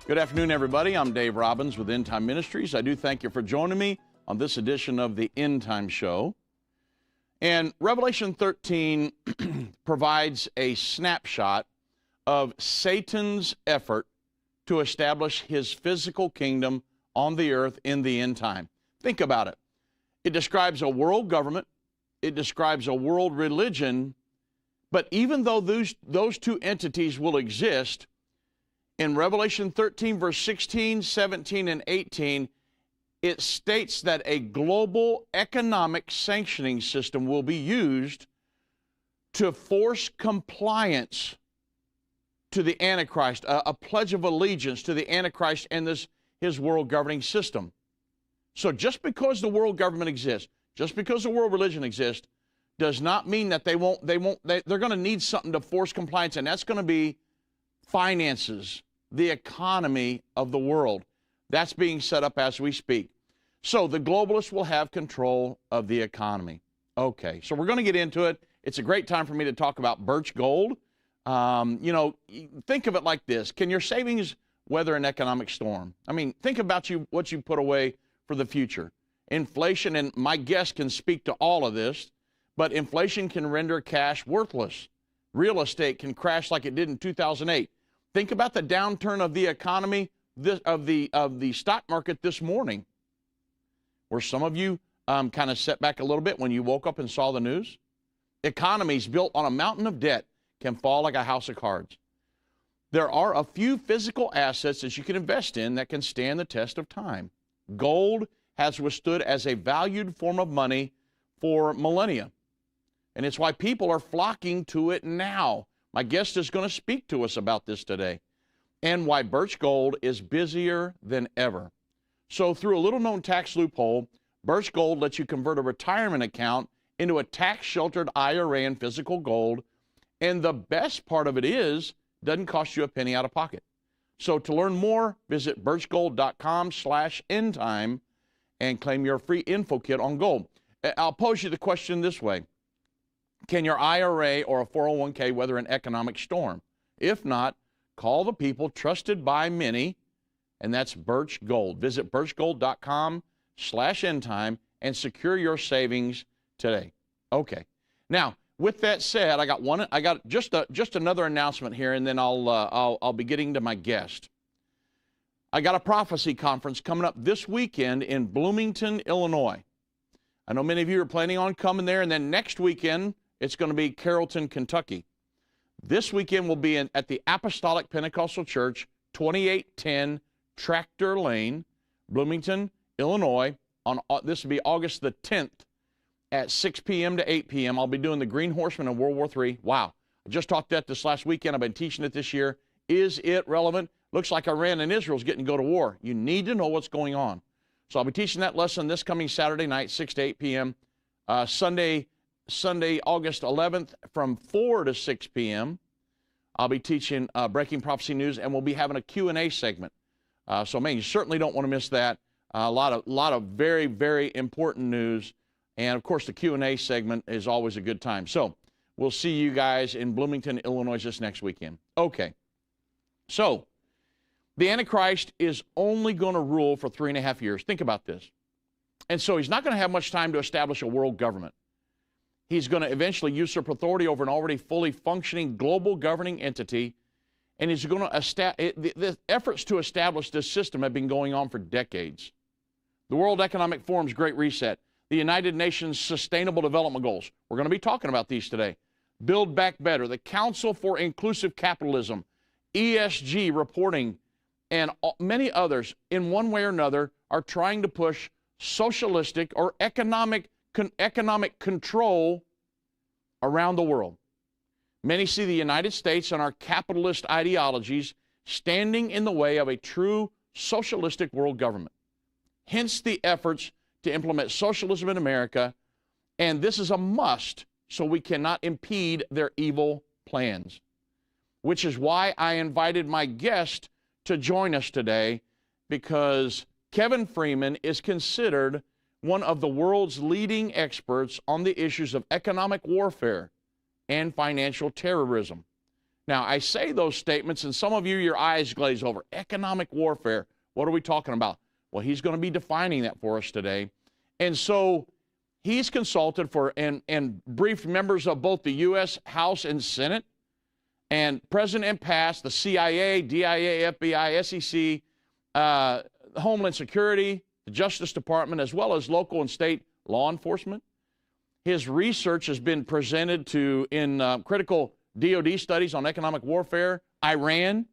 Good afternoon, everybody. I'm Dave Robbins with Endtime Ministries. I do thank you for joining me on this edition of the Endtime Show. And Revelation 13 provides a snapshot of Satan's effort to establish his physical kingdom on the earth in the end time. Think about it. It describes a world government. It describes a world religion. But even though those two entities will exist, in Revelation 13, verse 16, 17, and 18, it states that a global economic sanctioning system will be used to force compliance to the Antichrist, a pledge of allegiance to the Antichrist and his world governing system. So just because the world government exists, just because the world religion exists, does not mean that they're going to need something to force compliance, and that's going to be finances, the economy of the world. That's being set up as we speak. So the globalists will have control of the economy. Okay, so we're going to get into it. It's a great time for me to talk about birch gold. You know, think of it like this. Can your savings weather an economic storm? I mean, think about what you put away for the future. Inflation, and my guest can speak to all of this, but inflation can render cash worthless. Real estate can crash like it did in 2008. Think about the downturn of the economy, of the stock market this morning, where some of you kind of set back a little bit when you woke up and saw the news. Economies built on a mountain of debt can fall like a house of cards. There are a few physical assets that you can invest in that can stand the test of time. Gold has withstood as a valued form of money for millennia, and it's why people are flocking to it now. My guest is going to speak to us about this today, and why birch gold is busier than ever. So through a little-known tax loophole, birch gold lets you convert a retirement account into a tax-sheltered IRA in physical gold, and the best part of it is, doesn't cost you a penny out of pocket. So to learn more, visit birchgold.com/endtime and claim your free info kit on gold. I'll pose you the question this way. Can your IRA or a 401k weather an economic storm? If not, call the people trusted by many, and that's Birch Gold. Visit birchgold.com/endtime and secure your savings today. Okay. Now, with that said, I got just another announcement here, and then I'll be getting to my guest. I got a prophecy conference coming up this weekend in Bloomington, Illinois. I know many of you are planning on coming there, and then next weekend it's going to be Carrollton, Kentucky. This weekend will be at the Apostolic Pentecostal Church, 2810 Tractor Lane, Bloomington, Illinois. This will be August the 10th at 6 p.m. to 8 p.m. I'll be doing the Green Horsemen of World War III. Wow. I just talked that this last weekend. I've been teaching it this year. Is it relevant? Looks like Iran and Israel's getting to go to war. You need to know what's going on. So I'll be teaching that lesson this coming Saturday night, 6 to 8 p.m. Sunday, August 11th, from 4 to 6 p.m., I'll be teaching Breaking Prophecy News, and we'll be having a Q&A segment. So, man, you certainly don't want to miss that. A lot of very, very important news. And, of course, the Q&A segment is always a good time. So we'll see you guys in Bloomington, Illinois this next weekend. Okay. So the Antichrist is only going to rule for 3.5 years. Think about this. And so he's not going to have much time to establish a world government. He's going to eventually usurp authority over an already fully functioning global governing entity, and he's going to the efforts to establish this system have been going on for decades. The World Economic Forum's Great Reset, the United Nations Sustainable Development Goals, we're going to be talking about these today. Build Back Better, the Council for Inclusive Capitalism, ESG reporting, and many others, in one way or another, are trying to push socialistic or economic control around the world. Many see the United States and our capitalist ideologies standing in the way of a true socialistic world government. Hence the efforts to implement socialism in America, and this is a must, so we cannot impede their evil plans. Which is why I invited my guest to join us today, because Kevin Freeman is considered one of the world's leading experts on the issues of economic warfare and financial terrorism. Now, I say those statements, and some of you, your eyes glaze over. Economic warfare, what are we talking about? Well, he's going to be defining that for us today. And so he's consulted for and briefed members of both the U.S. House and Senate, and present and past, the CIA, DIA, FBI, SEC, Homeland Security, the Justice Department, as well as local and state law enforcement. His research has been presented in critical DOD studies on economic warfare, Iran,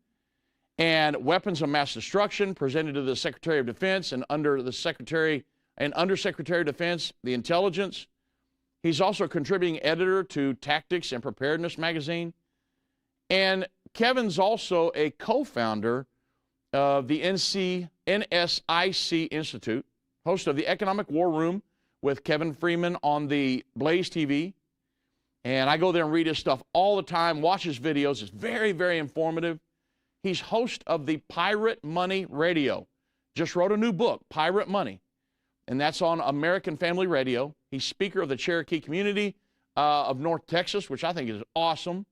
and weapons of mass destruction, presented to the Secretary of Defense and Undersecretary of Defense, the Intelligence. He's also a contributing editor to Tactics and Preparedness magazine. And Kevin's also a co-founder of the NSIC Institute, host of the Economic War Room with Kevin Freeman on the Blaze TV. And I go there and read his stuff all the time, watch his videos. It's very, very informative. He's host of the Pirate Money Radio. Just wrote a new book, Pirate Money, and that's on American Family Radio. He's speaker of the Cherokee community of North Texas, which I think is awesome.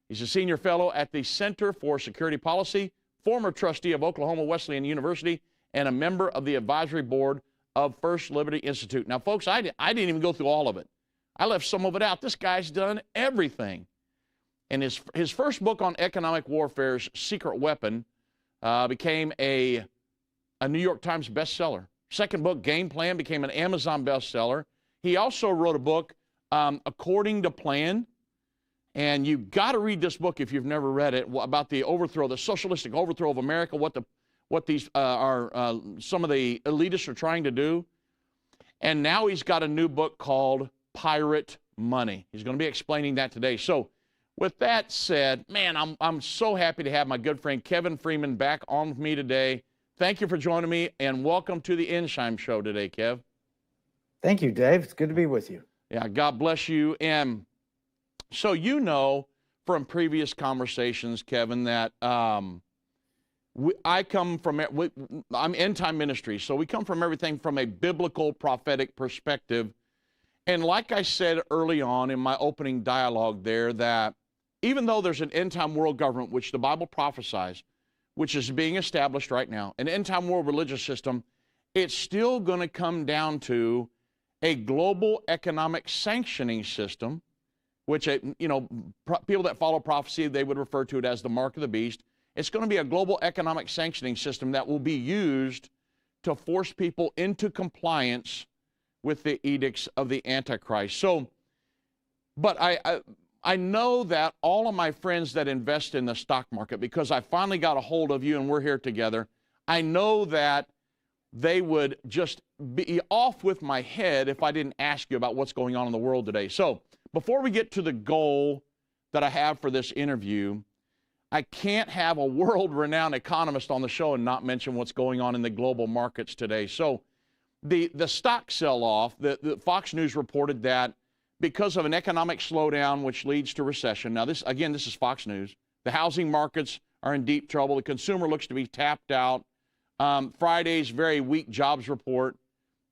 He's a senior fellow at the Center for Security Policy, former trustee of Oklahoma Wesleyan University, and a member of the advisory board of First Liberty Institute. Now, folks, I didn't even go through all of it. I left some of it out. This guy's done everything. And his first book on economic warfare's Secret Weapon became a New York Times bestseller. Second book, Game Plan, became an Amazon bestseller. He also wrote a book, According to Plan. And you've got to read this book if you've never read it, about the overthrow, the socialistic overthrow of America, what these some of the elitists are trying to do. And now he's got a new book called Pirate Money. He's going to be explaining that today. So with that said, man, I'm so happy to have my good friend Kevin Freeman back on with me today. Thank you for joining me, and welcome to the Endtime show today, Kev. Thank you, Dave. It's good to be with you. Yeah, God bless you. And so you know from previous conversations, Kevin, that I'm Endtime Ministry, so we come from everything from a biblical prophetic perspective. And like I said early on in my opening dialogue there, that even though there's an end-time world government, which the Bible prophesies, which is being established right now, an end-time world religious system, it's still going to come down to a global economic sanctioning system, which, people that follow prophecy, they would refer to it as the mark of the beast. It's going to be a global economic sanctioning system that will be used to force people into compliance with the edicts of the Antichrist. So, but I know that all of my friends that invest in the stock market, because I finally got a hold of you and we're here together, I know that they would just be off with my head if I didn't ask you about what's going on in the world today. So before we get to the goal that I have for this interview, I can't have a world-renowned economist on the show and not mention what's going on in the global markets today. So the stock sell-off, the Fox News reported that because of an economic slowdown which leads to recession. Now, this is Fox News. The housing markets are in deep trouble. The consumer looks to be tapped out. Friday's very weak jobs report.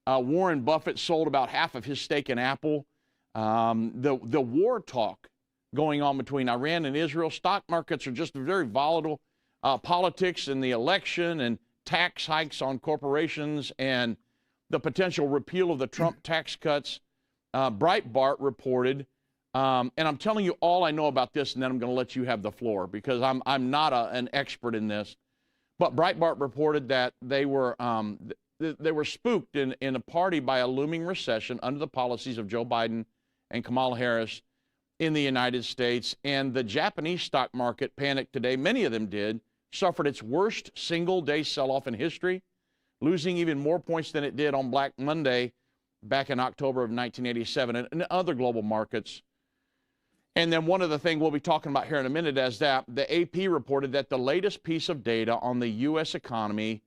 Warren Buffett sold about half of his stake in Apple. The war talk going on between Iran and Israel. Stock markets are just very volatile. Politics and the election and tax hikes on corporations and the potential repeal of the Trump tax cuts. Breitbart reported, and I'm telling you all I know about this, and then I'm going to let you have the floor because I'm not an expert in this. But Breitbart reported that they were spooked in a party by a looming recession under the policies of Joe Biden and Kamala Harris in the United States. And the Japanese stock market panicked today. Many of them did, suffered its worst single-day sell-off in history, losing even more points than it did on Black Monday back in October of 1987, and other global markets. And then one of the things we'll be talking about here in a minute is that the AP reported that the latest piece of data on the U.S. economy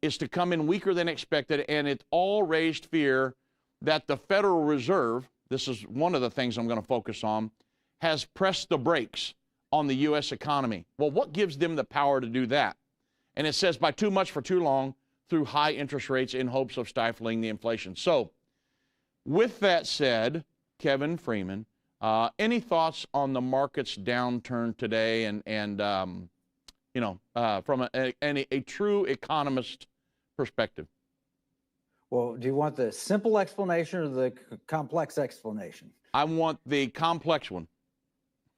is to come in weaker than expected, and it all raised fear that the Federal Reserve, this is one of the things I'm going to focus on, has pressed the brakes on the U.S. economy. Well, what gives them the power to do that? And it says by too much for too long through high interest rates in hopes of stifling the inflation. So with that said, Kevin Freeman, Any thoughts on the market's downturn today from a true economist perspective? Well, do you want the simple explanation or the complex explanation? I want the complex one.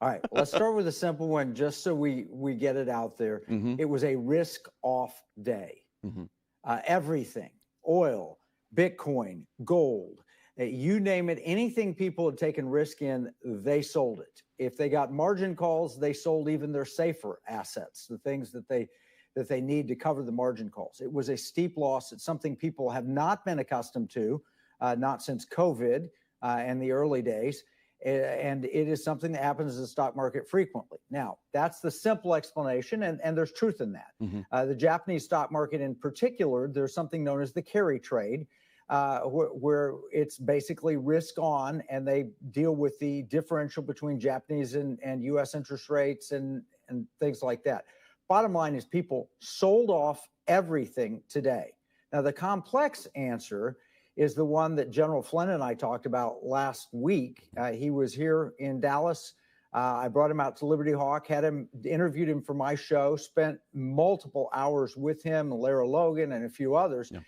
All right, let's start with the simple one just so we get it out there. Mm-hmm. It was a risk-off day. Mm-hmm. Everything, oil, Bitcoin, gold, you name it, anything people had taken risk in, they sold it. If they got margin calls, they sold even their safer assets, the things that they need to cover the margin calls. It was a steep loss. It's something people have not been accustomed to, not since COVID and the early days. And it is something that happens in the stock market frequently. Now, that's the simple explanation, and there's truth in that. Mm-hmm. The Japanese stock market in particular, there's something known as the carry trade, where it's basically risk on, and they deal with the differential between Japanese and U.S. interest rates and things like that. Bottom line is people sold off everything today. Now, the complex answer is the one that General Flynn and I talked about last week. He was here in Dallas. I brought him out to Liberty Hawk, interviewed him for my show, spent multiple hours with him, Lara Logan, and a few others. Yeah.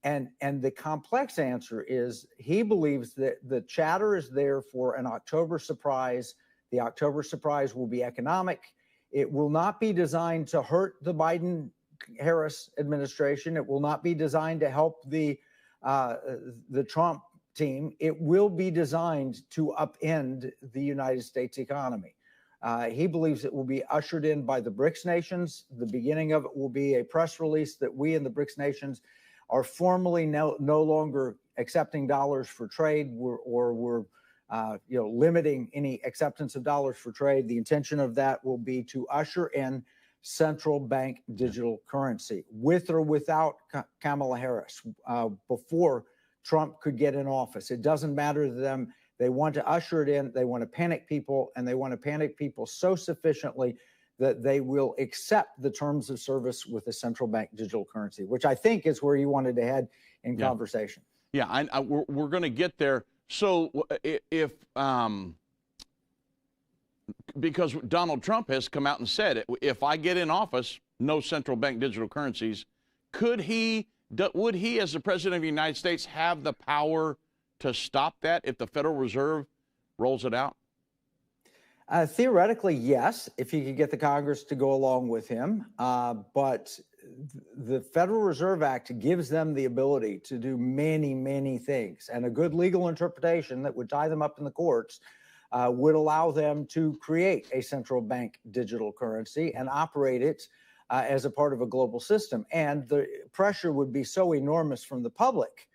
And the complex answer is he believes that the chatter is there for an October surprise. The October surprise will be economic. It will not be designed to hurt the Biden-Harris administration. It will not be designed to help the Trump team. It will be designed to upend the United States economy. He believes it will be ushered in by the BRICS nations. The beginning of it will be a press release that we in the BRICS nations are formally no longer accepting dollars for trade, or we're limiting any acceptance of dollars for trade. The intention of that will be to usher in central bank digital currency, with or without Kamala Harris, before Trump could get in office. It doesn't matter to them. They want to usher it in. They want to panic people, and they want to panic people so sufficiently that they will accept the terms of service with a central bank digital currency, which I think is where you wanted to head in conversation. Yeah, we're going to get there. So if because Donald Trump has come out and said, if I get in office, no central bank digital currencies, would he, as the president of the United States, have the power to stop that if the Federal Reserve rolls it out? Theoretically, yes, if he could get the Congress to go along with him. But the Federal Reserve Act gives them the ability to do many, many things. And a good legal interpretation that would tie them up in the courts would allow them to create a central bank digital currency and operate it as a part of a global system. And the pressure would be so enormous from the public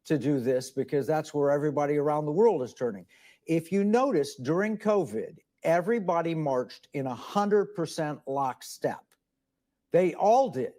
to do this, because that's where everybody around the world is turning. If you notice, during COVID, everybody marched in 100% lockstep. They all did.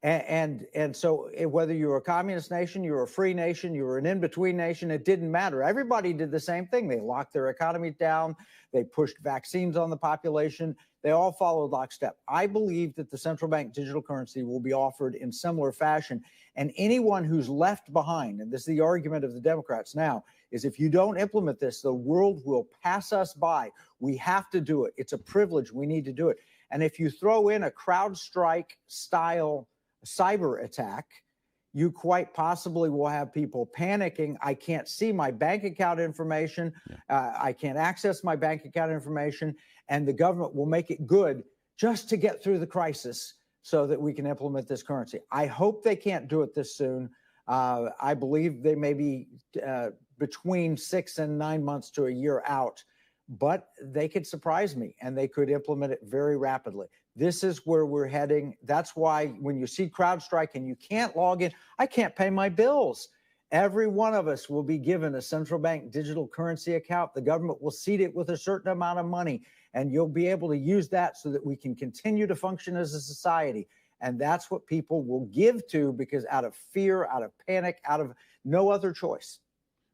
And so whether you're a communist nation, you're a free nation, you're an in-between nation, it didn't matter. Everybody did the same thing. They locked their economies down. They pushed vaccines on the population. They all followed lockstep. I believe that the central bank digital currency will be offered in similar fashion. And anyone who's left behind, and this is the argument of the Democrats now, is if you don't implement this, the world will pass us by. We have to do it. It's a privilege. We need to do it. And if you throw in a CrowdStrike style cyber attack, you quite possibly will have people panicking. I can't see my bank account information. I can't access my bank account information. And the government will make it good just to get through the crisis so that we can implement this currency. I hope they can't do it this soon. I believe they may be between 6 and 9 months to a year out, but they could surprise me and they could implement it very rapidly. This is where we're heading. That's why when you see CrowdStrike and you can't log in, I can't pay my bills. Every one of us will be given a central bank digital currency account. The government will seed it with a certain amount of money, and you'll be able to use that so that we can continue to function as a society. And that's what people will give to, because out of fear, out of panic, out of no other choice.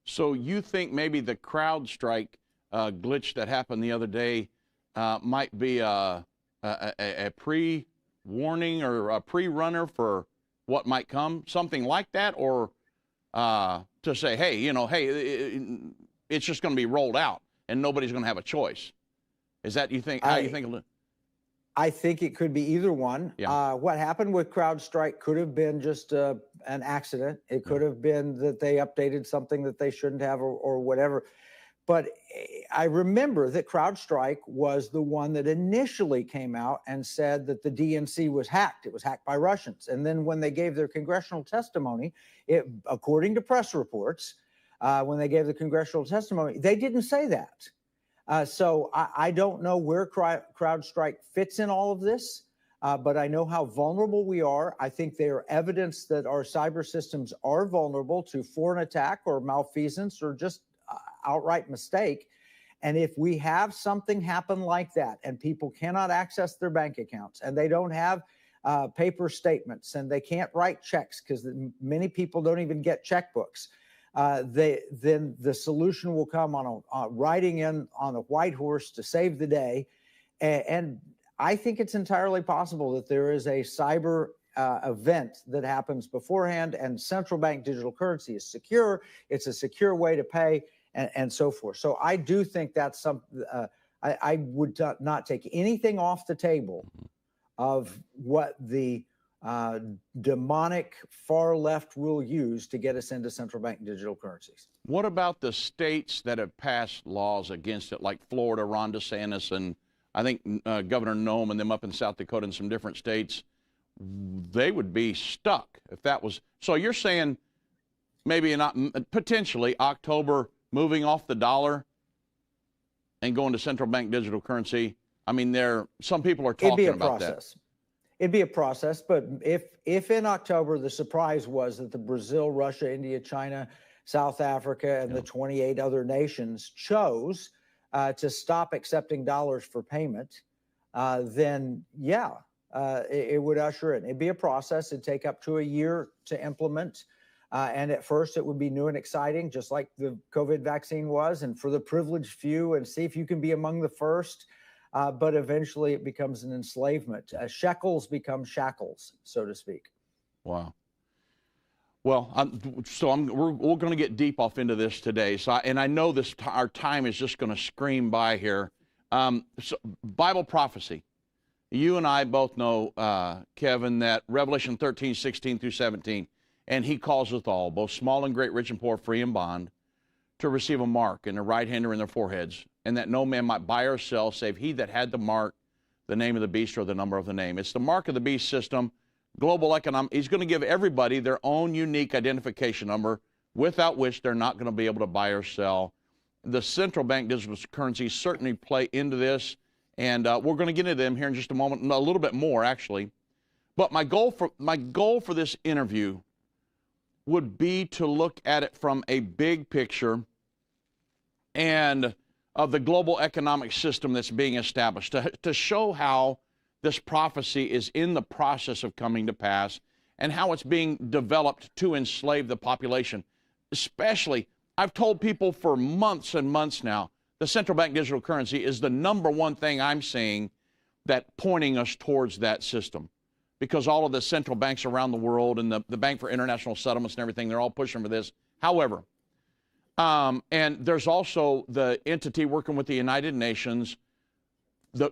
So you think maybe the CrowdStrike glitch that happened the other day might be a pre-warning or a pre-runner for what might come, something like that, or to say, hey, it's just going to be rolled out. and nobody's going to have a choice. Is that, you think, how you think? I think it could be either one. Yeah. What happened with CrowdStrike could have been just an accident. It could have been that they updated something that they shouldn't have, or whatever. But I remember that CrowdStrike was the one that initially came out and said that the DNC was hacked. It was hacked by Russians. And then when they gave their congressional testimony, according to press reports, when they gave the congressional testimony, they didn't say that. So I don't know where CrowdStrike fits in all of this, but I know how vulnerable we are. I think they are evidence that our cyber systems are vulnerable to foreign attack or malfeasance or just outright mistake. And if we have something happen like that and people cannot access their bank accounts and they don't have paper statements and they can't write checks because many people don't even get checkbooks, then the solution will come on riding in on a white horse to save the day. And I think it's entirely possible that there is a cyber event that happens beforehand, and central bank digital currency is secure. It's a secure way to pay, and so forth. So I do think that's I would not take anything off the table of what the demonic far left will use to get us into central bank digital currencies. What about the states that have passed laws against it, like Florida, Ron DeSantis, and I think Governor Nome and them up in South Dakota and some different states? They would be stuck if that was. So you're saying maybe not potentially October moving off the dollar and going to central bank digital currency. I mean, some people are talking about that. It'd be a process, but if in October the surprise was that the Brazil, Russia, India, China, South Africa, and the 28 other nations chose to stop accepting dollars for payment, then it would usher in. It'd be a process. It'd take up to a year to implement. And at first it would be new and exciting, just like the COVID vaccine was, and for the privileged few, and see if you can be among the first. But eventually it becomes an enslavement. Shekels become shackles, so to speak. Wow. Well, we're going to get deep off into this today. So, I know our time is just going to scream by here. So Bible prophecy. You and I both know, Kevin, that Revelation 13, 16 through 17, and he calls us all, both small and great, rich and poor, free and bond, to receive a mark in their right hand or in their foreheads, and that no man might buy or sell save he that had the mark, the name of the beast or the number of the name. It's the mark of the beast system. Global Economic, he's going to give everybody their own unique identification number, without which they're not going to be able to buy or sell. The central bank digital currencies certainly play into this, and we're going to get into them here in just a moment, a little bit more actually. But my goal for this interview would be to look at it from a big picture and of the global economic system that's being established, to show how this prophecy is in the process of coming to pass and how it's being developed to enslave the population. Especially, I've told people for months and months now, the central bank digital currency is the #1 thing I'm seeing that pointing us towards that system. Because all of the central banks around the world and the Bank for International Settlements and everything, they're all pushing for this. However, and there's also the entity working with the United Nations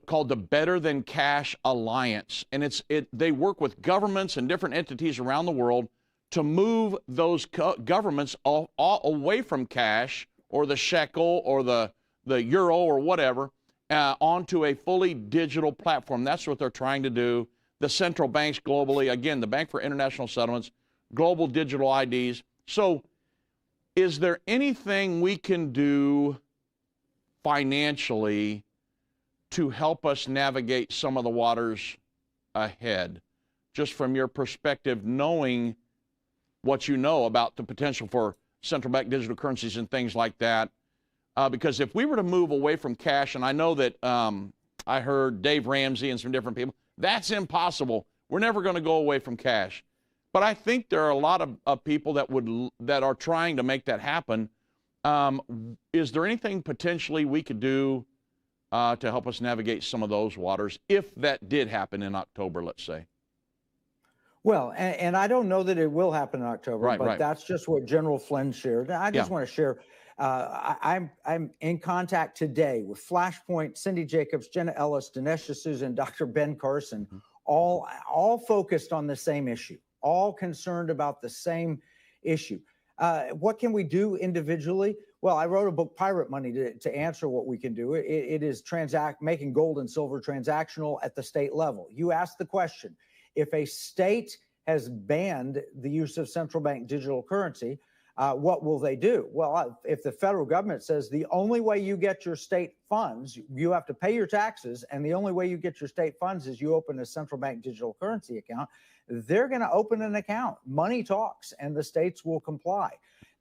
called the Better Than Cash Alliance. And they work with governments and different entities around the world to move those governments all away from cash or the shekel or the euro or whatever onto a fully digital platform. That's what they're trying to do. The central banks globally, again, the Bank for International Settlements, global digital IDs. So is there anything we can do financially to help us navigate some of the waters ahead? Just from your perspective, knowing what you know about the potential for central bank digital currencies and things like that. Because if we were to move away from cash, and I know that I heard Dave Ramsey and some different people, that's impossible. We're never going to go away from cash. But I think there are a lot of people that are trying to make that happen. Is there anything potentially we could do to help us navigate some of those waters if that did happen in October, let's say? Well, and I don't know that it will happen in October, but that's just what General Flynn shared. I just want to share I'm in contact today with Flashpoint, Cindy Jacobs, Jenna Ellis, Dinesh D'Souza, and Dr. Ben Carson, all focused on the same issue, all concerned about the same issue. What can we do individually? Well, I wrote a book, Pirate Money, to answer what we can do. It is making gold and silver transactional at the state level. You asked the question, if a state has banned the use of central bank digital currency, what will they do? Well, if the federal government says the only way you get your state funds, you have to pay your taxes, and the only way you get your state funds is you open a central bank digital currency account, they're going to open an account. Money talks, and the states will comply.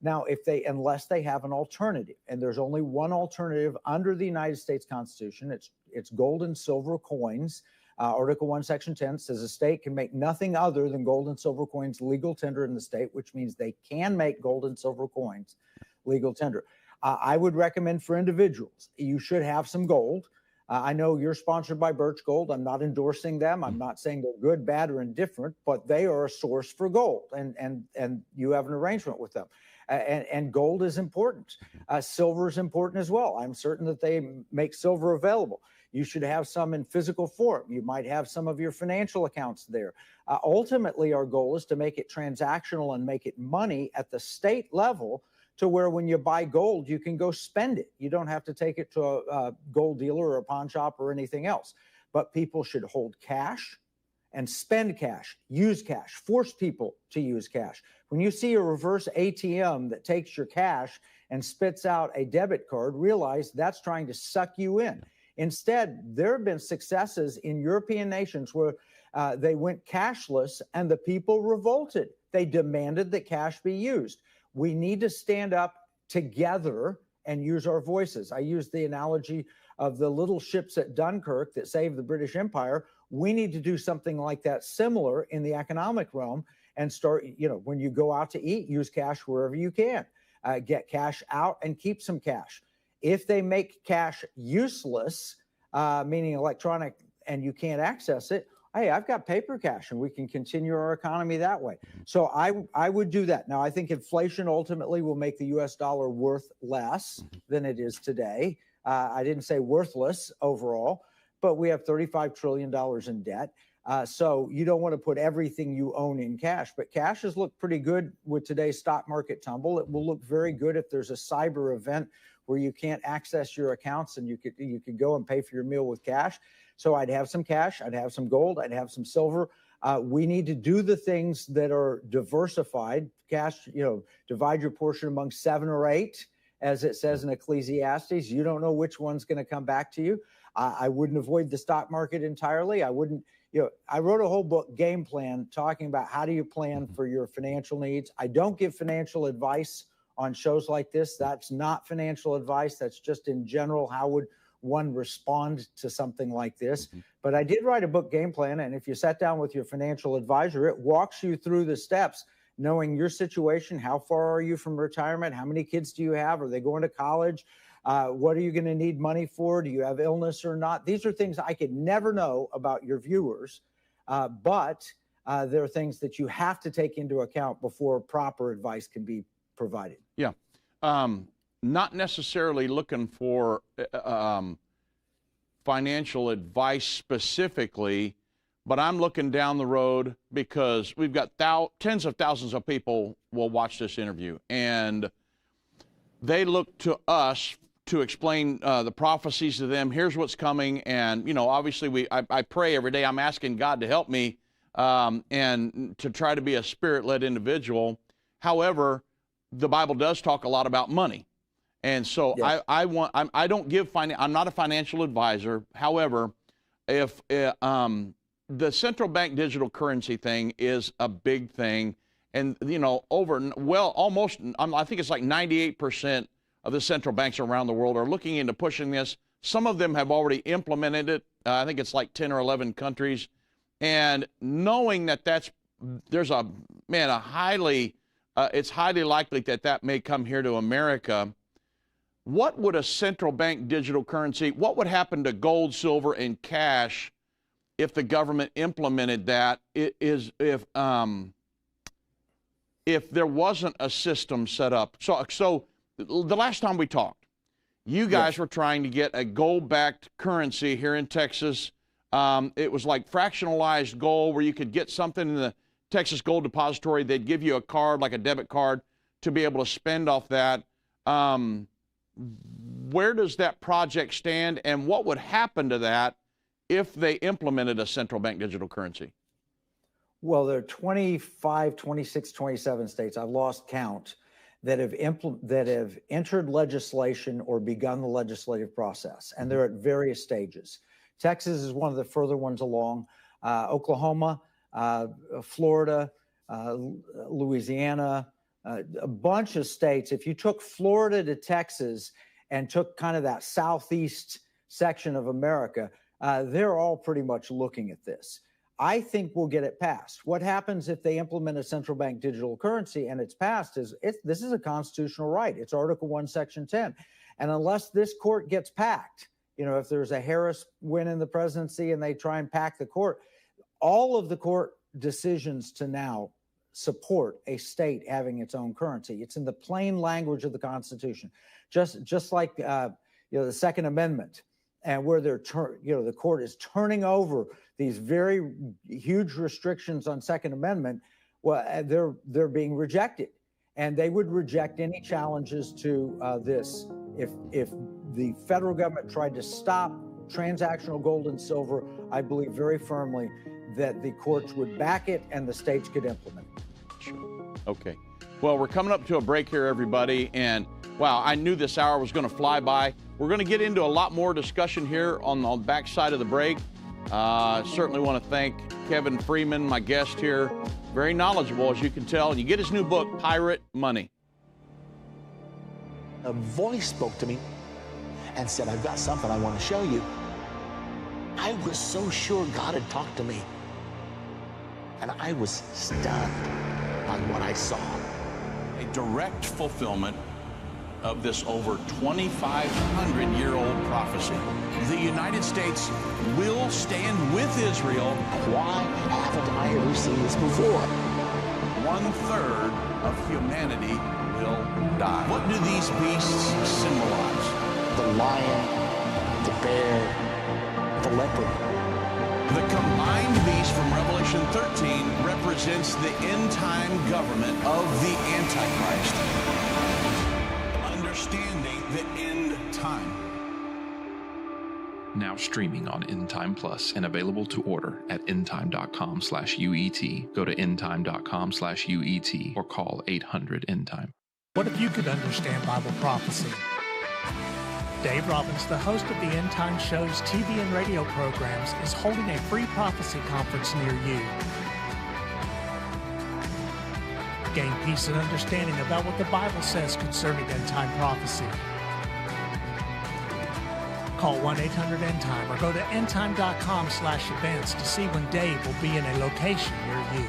Now, unless they have an alternative, and there's only one alternative under the United States Constitution, it's gold and silver coins. Article 1, Section 10 says a state can make nothing other than gold and silver coins legal tender in the state, which means they can make gold and silver coins legal tender. I would recommend for individuals, you should have some gold. I know you're sponsored by Birch Gold. I'm not endorsing them. I'm not saying they're good, bad, or indifferent, but they are a source for gold, and you have an arrangement with them. And gold is important. Silver is important as well. I'm certain that they make silver available. You should have some in physical form. You might have some of your financial accounts there. Ultimately, our goal is to make it transactional and make it money at the state level, to where when you buy gold, you can go spend it. You don't have to take it to a gold dealer or a pawn shop or anything else. But people should hold cash and spend cash, use cash, force people to use cash. When you see a reverse ATM that takes your cash and spits out a debit card, realize that's trying to suck you in. Instead, there have been successes in European nations where they went cashless and the people revolted. They demanded that cash be used. We need to stand up together and use our voices. I use the analogy of the little ships at Dunkirk that saved the British Empire. We need to do something like that, similar in the economic realm, and start, when you go out to eat, use cash wherever you can. Get cash out and keep some cash. If they make cash useless, meaning electronic, and you can't access it, hey, I've got paper cash and we can continue our economy that way. So I would do that. Now, I think inflation ultimately will make the US dollar worth less than it is today. I didn't say worthless overall, but we have $35 trillion in debt. So you don't want to put everything you own in cash, but cash has looked pretty good with today's stock market tumble. It will look very good if there's a cyber event where you can't access your accounts and you could go and pay for your meal with cash. So I'd have some cash, I'd have some gold, I'd have some silver. We need to do the things that are diversified. Cash, divide your portion among 7 or 8, as it says in Ecclesiastes. You don't know which one's going to come back to you. I wouldn't avoid the stock market entirely. I wouldn't, I wrote a whole book, Game Plan, talking about how do you plan for your financial needs. I don't give financial advice on shows like this. That's not financial advice. That's just in general, how would one respond to something like this. But I did write a book, Game Plan, and if you sat down with your financial advisor, it walks you through the steps, knowing your situation. How far are you from retirement? How many kids do you have? Are they going to college? What are you going to need money for? Do you have illness or not? These are things I could never know about your viewers, but there are things that you have to take into account before proper advice can be provided. Yeah. Not necessarily looking for financial advice specifically, but I'm looking down the road because we've got tens of thousands of people will watch this interview, and they look to us to explain the prophecies to them. Here's what's coming, and obviously I pray every day. I'm asking God to help me and to try to be a spirit-led individual. However, the Bible does talk a lot about money. And so yes. I don't give I'm not a financial advisor. However, if the central bank digital currency thing is a big thing, and almost I think it's like 98% of the central banks around the world are looking into pushing this. Some of them have already implemented it. I think it's like 10 or 11 countries. And knowing that it's highly likely that may come here to America. What would a central bank digital currency, what would happen to gold, silver, and cash if the government implemented that? If there wasn't a system set up. So the last time we talked, you guys were trying to get a gold-backed currency here in Texas. It was like fractionalized gold where you could get something in the Texas Gold Depository. They'd give you a card, like a debit card, to be able to spend off that. Where does that project stand, and what would happen to that if they implemented a central bank digital currency? Well, there are 25, 26, 27 states, I've lost count, that have entered legislation or begun the legislative process, and they're at various stages. Texas is one of the further ones along. Oklahoma, Florida, Louisiana, a bunch of states. If you took Florida to Texas and took kind of that southeast section of America, they're all pretty much looking at this. I think we'll get it passed. What happens if they implement a central bank digital currency and it's passed is this is a constitutional right. It's Article 1, Section 10. And unless this court gets packed, if there's a Harris win in the presidency and they try and pack the court, all of the court decisions to now support a state having its own currency. It's in the plain language of the Constitution, just like the Second Amendment, and where the court is turning over these very huge restrictions on Second Amendment. Well, they're being rejected, and they would reject any challenges to this if the federal government tried to stop transactional gold and silver. I believe very firmly that the courts would back it and the states could implement it. Sure. Okay. Well, we're coming up to a break here, everybody. And wow, I knew this hour was going to fly by. We're going to get into a lot more discussion here on the back side of the break. Certainly want to thank Kevin Freeman, my guest here. Very knowledgeable, as you can tell. And you get his new book, Pirate Money. A voice spoke to me and said, I've got something I want to show you. I was so sure God had talked to me. And I was stunned by what I saw. A direct fulfillment of this over 2,500-year-old prophecy. The United States will stand with Israel. Why haven't I ever seen this before? 1/3 of humanity will die. What do these beasts symbolize? The lion, the bear, the leopard. The combined beast from Revelation 13 represents the end-time government of the Antichrist. Understanding the end time. Now streaming on Endtime Plus and available to order at endtime.com/UET. Go to endtime.com/UET or call 800-ENDTIME. What if you could understand Bible prophecy? Dave Robbins, the host of the End Time Show's TV and radio programs, is holding a free prophecy conference near you. Gain peace and understanding about what the Bible says concerning end time prophecy. Call 1-800-ENDTIME or go to endtime.com/events to see when Dave will be in a location near you.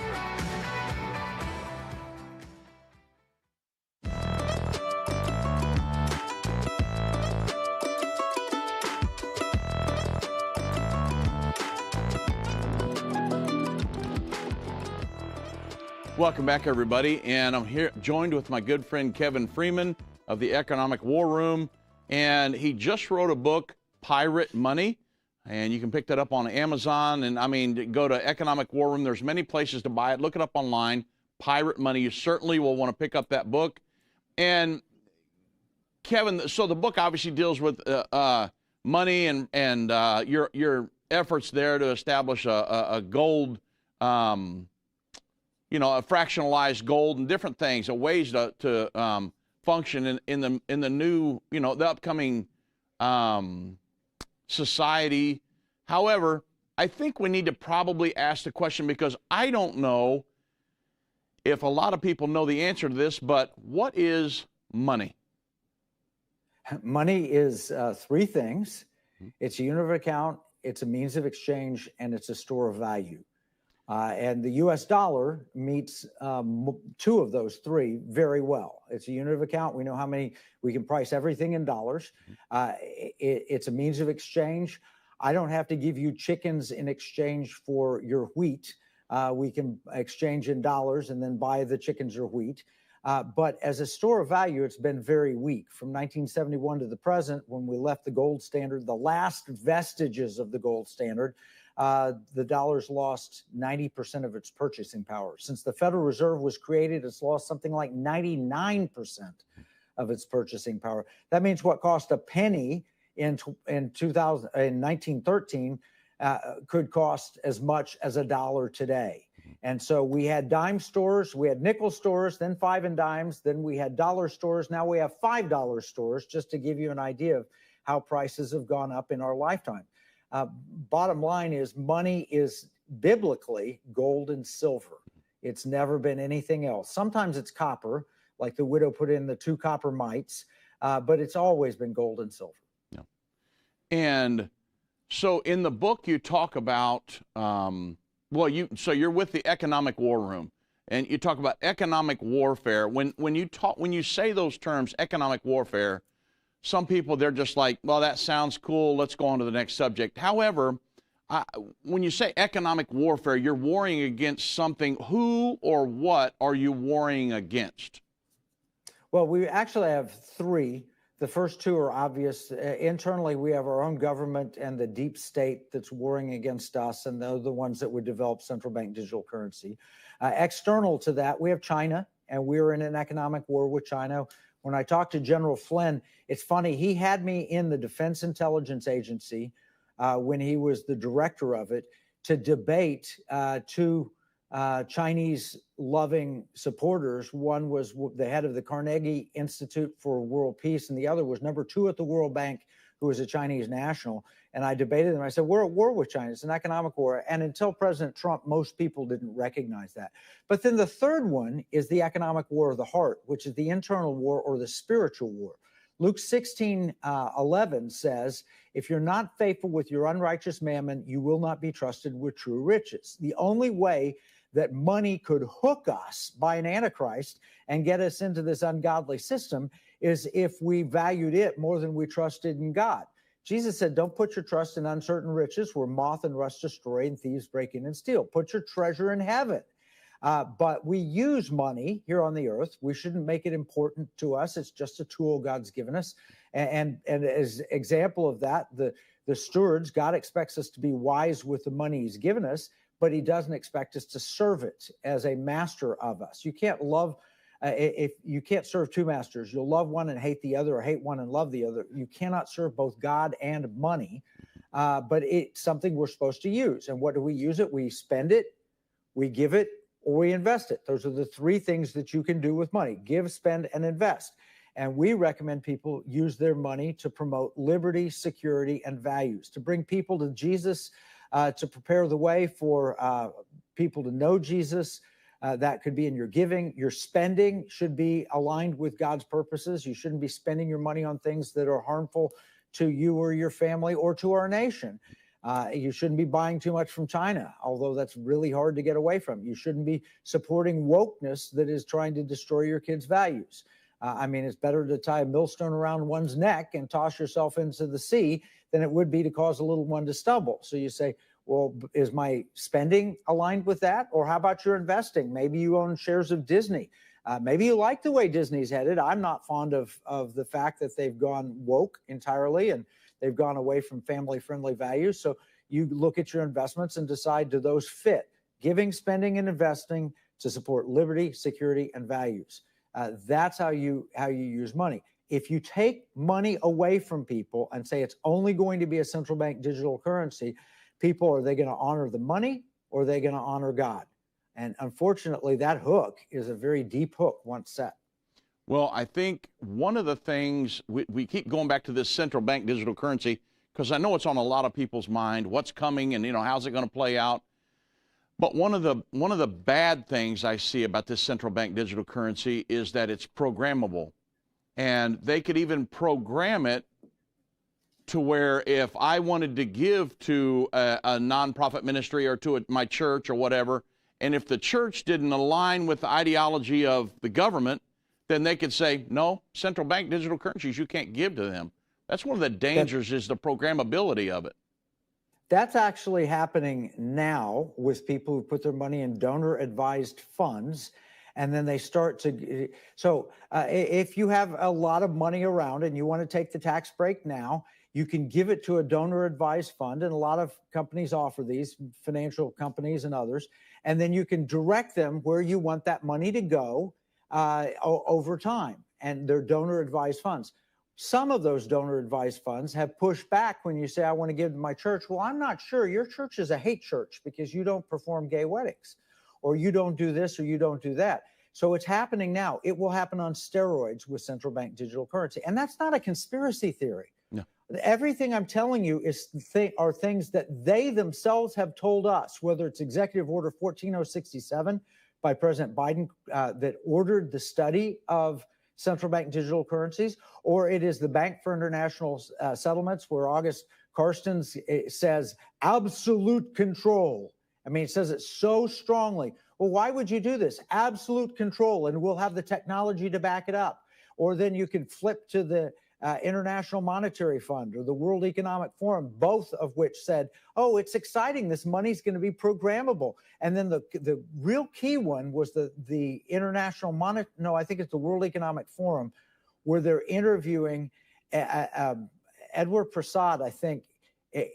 Welcome back, everybody, and I'm here joined with my good friend Kevin Freeman of the Economic War Room, and he just wrote a book, Pirate Money, and you can pick that up on Amazon, and I mean, go to Economic War Room. There's many places to buy it. Look it up online, Pirate Money. You certainly will want to pick up that book. And Kevin, so the book obviously deals with money and your efforts there to establish a gold, a fractionalized gold and different things, ways to function in the new, the upcoming society. However, I think we need to probably ask the question, because I don't know if a lot of people know the answer to this, but what is money? Money is three things. It's a unit of account, it's a means of exchange, and it's a store of value. And the U.S. dollar meets two of those three very well. It's a unit of account. We know how many, we can price everything in dollars. It's a means of exchange. I don't have to give you chickens in exchange for your wheat. We can exchange in dollars and then buy the chickens or wheat. But as a store of value, it's been very weak. From 1971 to the present, when we left the gold standard, the last vestiges of the gold standard, the dollar's lost 90% of its purchasing power. Since the Federal Reserve was created, it's lost something like 99% of its purchasing power. That means what cost a penny in 1913 could cost as much as $1 today. And so we had dime stores, we had nickel stores, then 5 and dimes, then we had dollar stores. Now we have $5 stores, just to give you an idea of how prices have gone up in our lifetime. Bottom line is, money is biblically gold and silver. It's never been anything else. Sometimes it's copper, like the widow put in the 2 copper mites, but it's always been gold and silver. Yeah. And so in the book you talk about, so you're with the Economic War Room, and you talk about economic warfare. When you say those terms, economic warfare, some people, they're just like, well, that sounds cool, let's go on to the next subject. However, when you say economic warfare, you're warring against something. Who or what are you warring against? Well, we actually have 3. The first 2 are obvious. Internally, we have our own government and the deep state that's warring against us, and they're the ones that would develop central bank digital currency. External to that, we have China, and we're in an economic war with China. When I talked to General Flynn, it's funny, he had me in the Defense Intelligence Agency when he was the director of it to debate 2 Chinese-loving supporters. One was the head of the Carnegie Institute for World Peace, and the other was number 2 at the World Bank, who was a Chinese national. And I debated them. I said, we're at war with China. It's an economic war. And until President Trump, most people didn't recognize that. But then the third one is the economic war of the heart, which is the internal war or the spiritual war. Luke 16:11 says, if you're not faithful with your unrighteous mammon, you will not be trusted with true riches. The only way that money could hook us by an antichrist and get us into this ungodly system is if we valued it more than we trusted in God. Jesus said, don't put your trust in uncertain riches where moth and rust destroy and thieves break in and steal. Put your treasure in heaven. But we use money here on the earth. We shouldn't make it important to us. It's just a tool God's given us. And as example of that, the stewards, God expects us to be wise with the money he's given us, but he doesn't expect us to serve it as a master of us. You can't love, if you can't serve 2 masters. You'll love one and hate the other, or hate one and love the other. You cannot serve both God and money, but it's something we're supposed to use. And what do we use it? We spend it, we give it, or we invest it. Those are the 3 things that you can do with money: give, spend, and invest. And we recommend people use their money to promote liberty, security, and values, to bring people to Jesus, to prepare the way for people to know Jesus. That could be in your giving. Your spending should be aligned with God's purposes. You shouldn't be spending your money on things that are harmful to you or your family or to our nation. You shouldn't be buying too much from China, although that's really hard to get away from. You shouldn't be supporting wokeness that is trying to destroy your kids' values. I mean, it's better to tie a millstone around one's neck and toss yourself into the sea than it would be to cause a little one to stumble. So you say, well, is my spending aligned with that? Or how about your investing? Maybe you own shares of Disney. Maybe you like the way Disney's headed. I'm not fond of the fact that they've gone woke entirely and they've gone away from family-friendly values. So you look at your investments and decide, do those fit? Giving, spending, and investing to support liberty, security, and values. That's how you use money. If you take money away from people and say it's only going to be a central bank digital currency, people, are they going to honor the money or are they going to honor God? And unfortunately, that hook is a very deep hook once set. Well, I think one of the things, we keep going back to this central bank digital currency because I know it's on a lot of people's mind, what's coming and, how's it going to play out? But one of the bad things I see about this central bank digital currency is that it's programmable. And they could even program it to where if I wanted to give to a nonprofit ministry or to my church or whatever, and if the church didn't align with the ideology of the government, then they could say, no, central bank digital currencies, you can't give to them. That's one of the dangers, is the programmability of it. That's actually happening now with people who put their money in donor-advised funds. And then they start to, so if you have a lot of money around and you want to take the tax break now, you can give it to a donor advised fund. And a lot of companies offer these, financial companies and others. And then you can direct them where you want that money to go over time. And they're donor advised funds. Some of those donor advised funds have pushed back when you say, I want to give to my church. Well, I'm not sure. Your church is a hate church because you don't perform gay weddings, or you don't do this, or you don't do that. So it's happening now. It will happen on steroids with central bank digital currency. And that's not a conspiracy theory. No. Everything I'm telling you are things that they themselves have told us, whether it's Executive Order 14067 by President Biden that ordered the study of central bank digital currencies, or it is the Bank for International Settlements where August Carstens says absolute control. I mean, it says it so strongly. Well, why would you do this? Absolute control, and we'll have the technology to back it up. Or then you can flip to the International Monetary Fund or the World Economic Forum, both of which said, oh, it's exciting. This money's going to be programmable. And then the real key one was the International I think it's the World Economic Forum, where they're interviewing Edward Prasad, I think,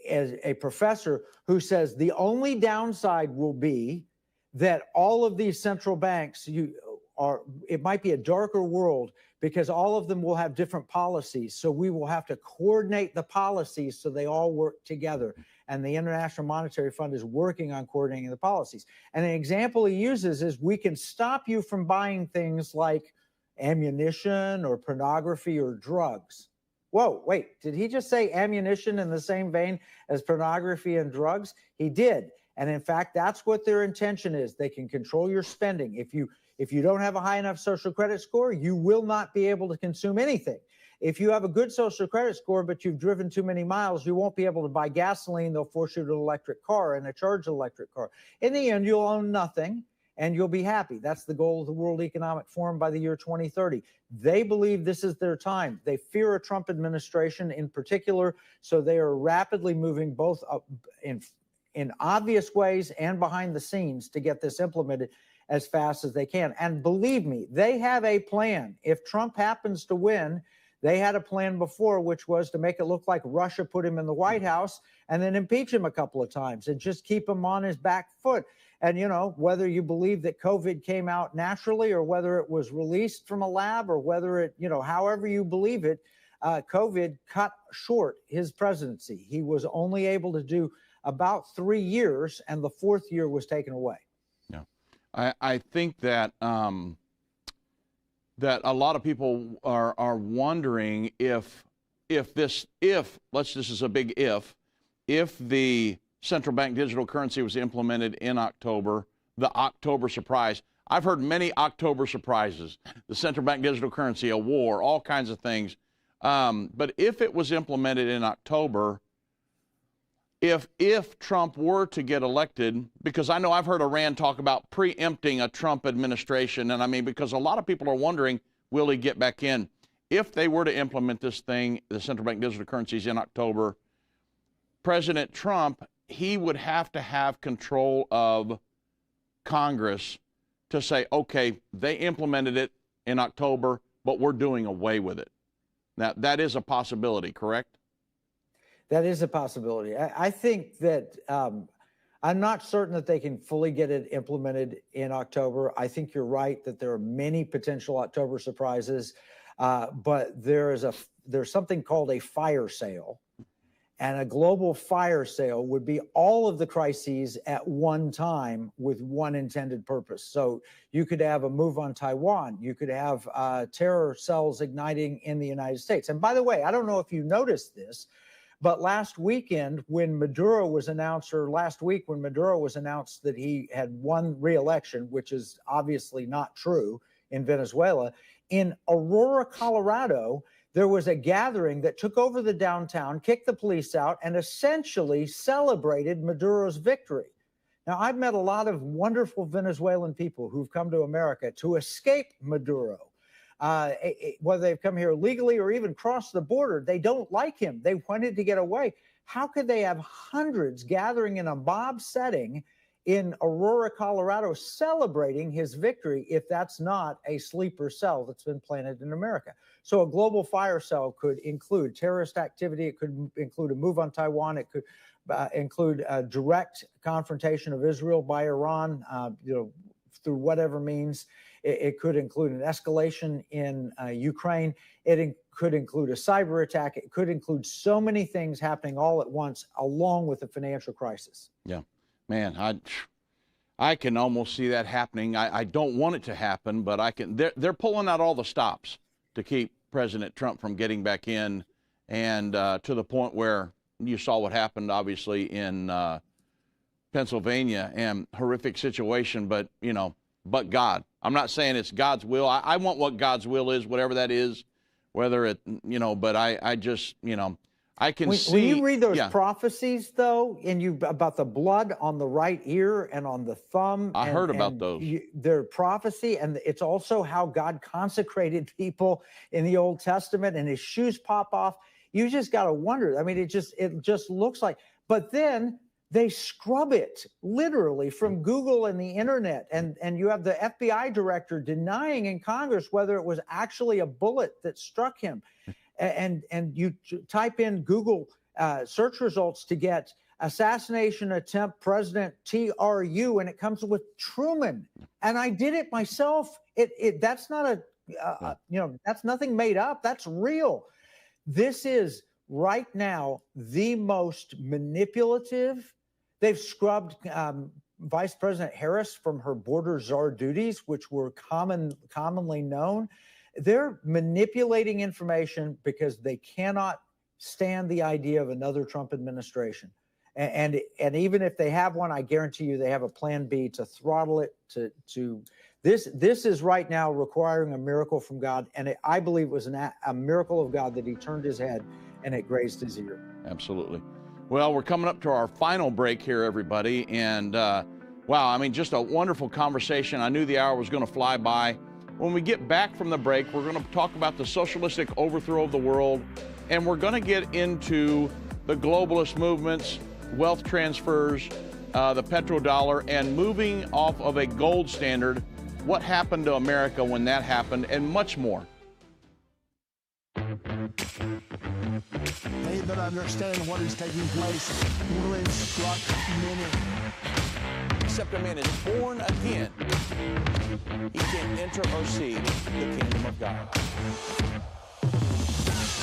as a professor who says the only downside will be that all of these central banks, it might be a darker world because all of them will have different policies. So we will have to coordinate the policies so they all work together. And the International Monetary Fund is working on coordinating the policies. And an example he uses is we can stop you from buying things like ammunition or pornography or drugs. Whoa, wait, did he just say ammunition in the same vein as pornography and drugs? He did. And in fact, that's what their intention is. They can control your spending. If you don't have a high enough social credit score, you will not be able to consume anything. If you have a good social credit score, but you've driven too many miles, you won't be able to buy gasoline. They'll force you to an electric car and a charged electric car. In the end, you'll own nothing and you'll be happy. That's the goal of the World Economic Forum by the year 2030. They believe this is their time. They fear a Trump administration in particular, so they are rapidly moving both up in obvious ways and behind the scenes to get this implemented as fast as they can. And believe me, they have a plan. If Trump happens to win, they had a plan before, which was to make it look like Russia put him in the White House and then impeach him a couple of times and just keep him on his back foot. And, you know, whether you believe that COVID came out naturally or whether it was released from a lab or whether it, however you believe it, COVID cut short his presidency. He was only able to do about 3 years, and the fourth year was taken away. Yeah, I think that that a lot of people are wondering if this is a big if the central bank digital currency was implemented in October, the October surprise. I've heard many October surprises. The central bank digital currency, a war, all kinds of things. But if it was implemented in October, if Trump were to get elected, because I know I've heard Iran talk about preempting a Trump administration, and I mean, because a lot of people are wondering, will he get back in? If they were to implement this thing, the central bank digital currencies in October, President Trump, he would have to have control of Congress to say, okay, they implemented it in October, but we're doing away with it. Now, that is a possibility, correct? That is a possibility. I think that I'm not certain that they can fully get it implemented in October. I think you're right that there are many potential October surprises, but there's something called a fire sale. And a global fire sale would be all of the crises at one time with one intended purpose. So you could have a move on Taiwan. You could have terror cells igniting in the United States. And by the way, I don't know if you noticed this, but last weekend when Maduro was announced, or last week when Maduro was announced that he had won re-election, which is obviously not true in Venezuela, in Aurora, Colorado, there was a gathering that took over the downtown, kicked the police out, and essentially celebrated Maduro's victory. Now, I've met a lot of wonderful Venezuelan people who've come to America to escape Maduro. Whether they've come here legally or even crossed the border, they don't like him. They wanted to get away. How could they have hundreds gathering in a mob setting in Aurora, Colorado, celebrating his victory if that's not a sleeper cell that's been planted in America. So a global fire cell could include terrorist activity. It could include a move on Taiwan. It could include a direct confrontation of Israel by Iran, through whatever means. It could include an escalation in Ukraine. It could include a cyber attack. It could include so many things happening all at once, along with a financial crisis. Yeah, man, I can almost see that happening. I don't want it to happen, but I can. They're pulling out all the stops to keep President Trump from getting back in, and to the point where you saw what happened, obviously, in Pennsylvania, and horrific situation, but but God. I'm not saying it's God's will. I want what God's will is, whatever that is, whether it, but I just, I can see. When you read those prophecies, though, about the blood on the right ear and on the thumb. I heard about those. They're prophecy, and it's also how God consecrated people in the Old Testament, and his shoes pop off. You just got to wonder. I mean, it just looks like, but then they scrub it literally from Google and the internet. And you have the FBI director denying in Congress whether it was actually a bullet that struck him. And you type in Google search results to get assassination attempt President TRU, and it comes with Truman. And I did it myself. That's not that's nothing made up. That's real. This is right now the most manipulative. They've scrubbed Vice President Harris from her border czar duties, which were commonly known. They're manipulating information because they cannot stand the idea of another Trump administration. And even if they have one, I guarantee you they have a plan B to throttle it. This is right now requiring a miracle from God, and I believe it was a miracle of God that he turned his head and it grazed his ear. Absolutely. Well, we're coming up to our final break here, everybody. And wow, I mean, just a wonderful conversation. I knew the hour was going to fly by. When we get back from the break, we're going to talk about the socialistic overthrow of the world. And we're going to get into the globalist movements, wealth transfers, the petrodollar, and moving off of a gold standard. What happened to America when that happened, and much more. They that understand what is taking place will instruct many. Except a man is born again, he can't enter or see the kingdom of God.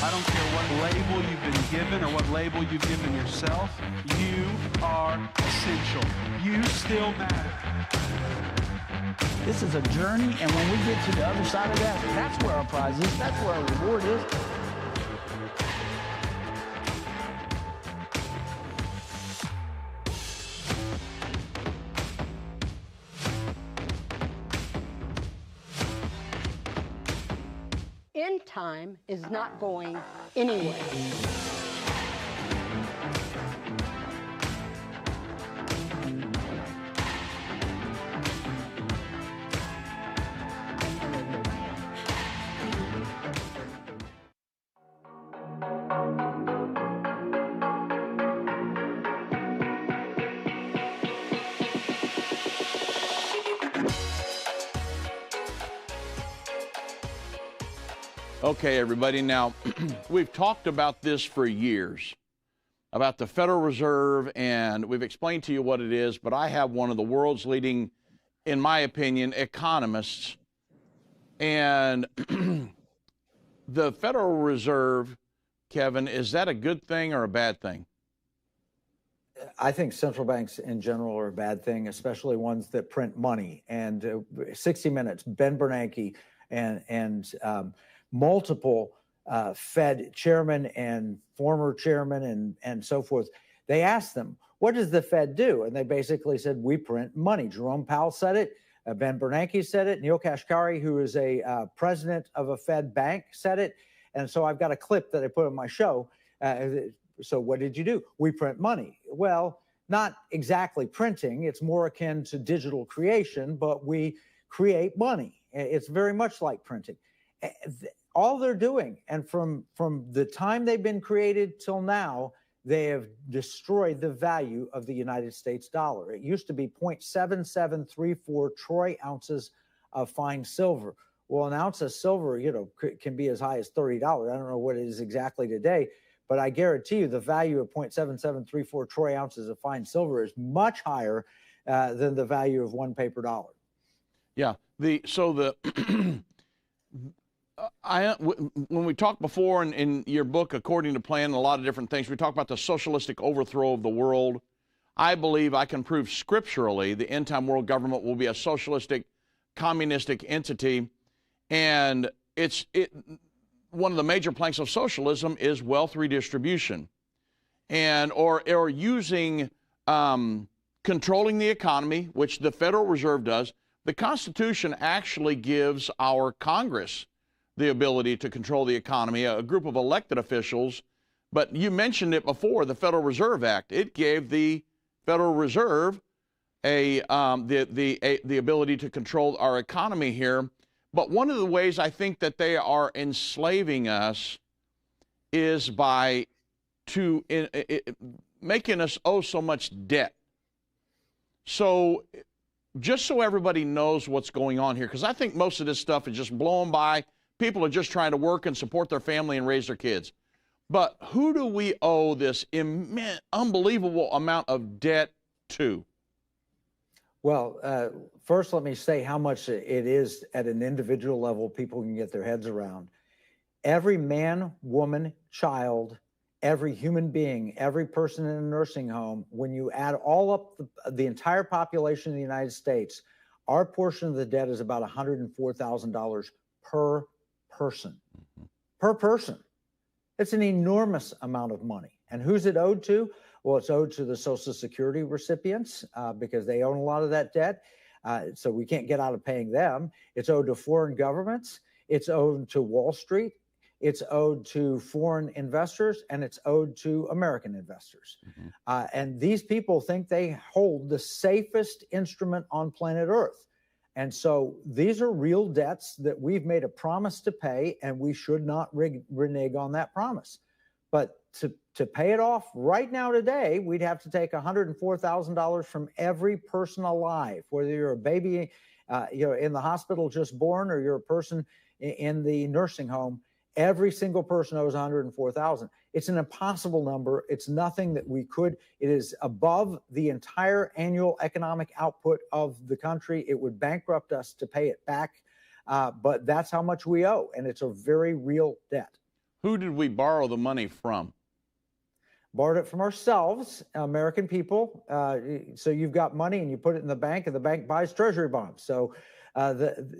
I don't care what label you've been given or what label you've given yourself. You are essential. You still matter. This is a journey, and when we get to the other side of that, that's where our prize is. That's where our reward is. Endtime is not going anywhere. Okay, everybody. Now, we've talked about this for years, about the Federal Reserve, and we've explained to you what it is, but I have one of the world's leading, in my opinion, economists. And the Federal Reserve, Kevin, is that a good thing or a bad thing? I think central banks in general are a bad thing, especially ones that print money. And 60 Minutes, Ben Bernanke, and multiple Fed chairmen and former chairmen and so forth, they asked them, what does the Fed do? And they basically said, we print money. Jerome Powell said it. Ben Bernanke said it. Neil Kashkari, who is a president of a Fed bank, said it. And so I've got a clip that I put on my show. So what did you do? We print money. Well, not exactly printing. It's more akin to digital creation, but we create money. It's very much like printing. All they're doing, and from the time they've been created till now, they have destroyed the value of the United States dollar. It used to be 0.7734 troy ounces of fine silver. Well, an ounce of silver, can be as high as $30. I don't know what it is exactly today, but I guarantee you the value of 0.7734 troy ounces of fine silver is much higher than the value of one paper dollar. Yeah. When we talked before in your book, According to Plan, and a lot of different things, we talk about the socialistic overthrow of the world. I believe I can prove scripturally the end time world government will be a socialistic, communistic entity. And one of the major planks of socialism is wealth redistribution, or using controlling the economy, which the Federal Reserve does. The Constitution actually gives our Congress the ability to control the economy, a group of elected officials. But you mentioned it before, the Federal Reserve Act. It gave the Federal Reserve the ability to control our economy here. But one of the ways I think that they are enslaving us is by making us owe so much debt. So just so everybody knows what's going on here, because I think most of this stuff is just blowing by. People are just trying to work and support their family and raise their kids. But who do we owe this unbelievable amount of debt to? Well, first let me say how much it is at an individual level people can get their heads around. Every man, woman, child, every human being, every person in a nursing home, when you add all up the entire population of the United States, our portion of the debt is about $104,000 per person. Per person. It's an enormous amount of money. And who's it owed to? Well, it's owed to the Social Security recipients because they own a lot of that debt. So we can't get out of paying them. It's owed to foreign governments. It's owed to Wall Street. It's owed to foreign investors, and it's owed to American investors. And these people think they hold the safest instrument on planet Earth. And so these are real debts that we've made a promise to pay, and we should not renege on that promise. But to pay it off right now today, we'd have to take $104,000 from every person alive, whether you're a baby in the hospital just born, or you're a person in the nursing home. Every single person owes $104,000. It's an impossible number. It's nothing that we could. It is above the entire annual economic output of the country. It would bankrupt us to pay it back. But that's how much we owe, and it's a very real debt. Who did we borrow the money from? Borrowed it from ourselves, American people. So you've got money and you put it in the bank, and the bank buys treasury bonds. So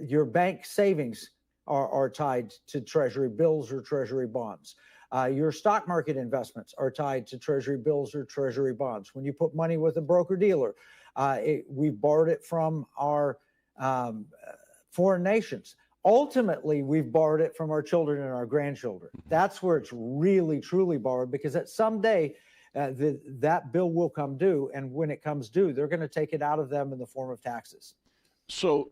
your bank savings are tied to treasury bills or treasury bonds. Your stock market investments are tied to treasury bills or treasury bonds. When you put money with a broker dealer, we borrowed it from our foreign nations. Ultimately, we've borrowed it from our children and our grandchildren. That's where it's really, truly borrowed, because at someday that bill will come due. And when it comes due, they're going to take it out of them in the form of taxes. So